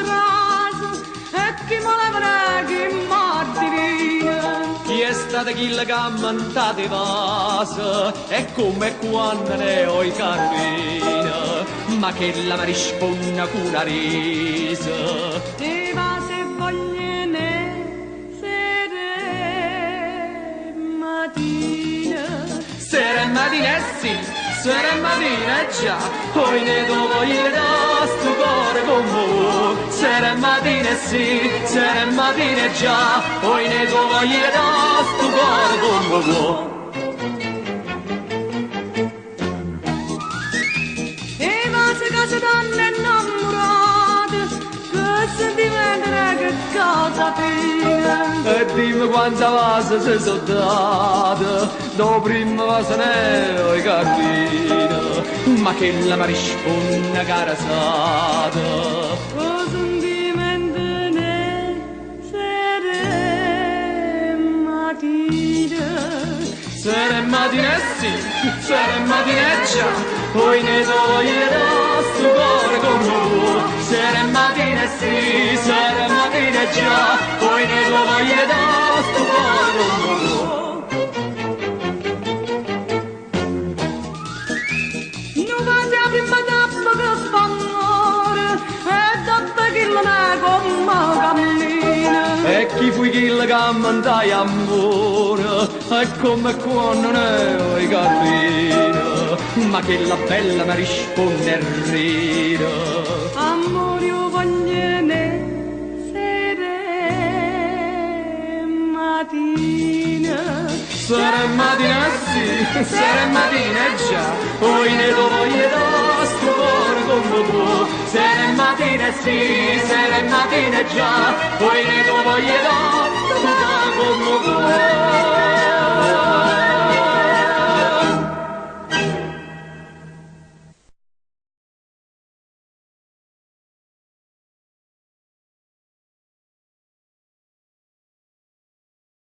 raso e chi voleva chi mordirina. Chi è stato chi la cammanta di vaso e come quando ne ho i carabina, ma che la mi risponda con una risa. E va se vogliono sera e mattina sì, sera e mattina già, poi ne devo io da sto cuore con voi. Sera e mattina sì, sera e mattina già, poi ne devo io da sto cuore con voi. E va se case donne innamorate, che sentimento che cosa fine. E dimmi quanta vasa si sono data, dopo prima vasa ne ho i carabina, ma che la mi risponde carasata. O sentimento ne sera e mattina. Sera e mattina sì, sera e mattina già, poi ne do io da sto cuore con voi. Sera e mattina sì, sera e mattina già, poi ne do io da sto cuore con voi. Non fate la prima tappa che fa amore, e dopo che la ne come cammina. E chi fu chi la cammandai amore, e come quando ne ho i carabina, ma che la bella mi risponde e ride. Amore io voglio ne sera e mattina. Sera e mattina sì, sera e mattina già, poi ne do io da sto cuore con voi. Sera e mattina sì, sera e mattina già, poi ne do io da sto cuore con voi.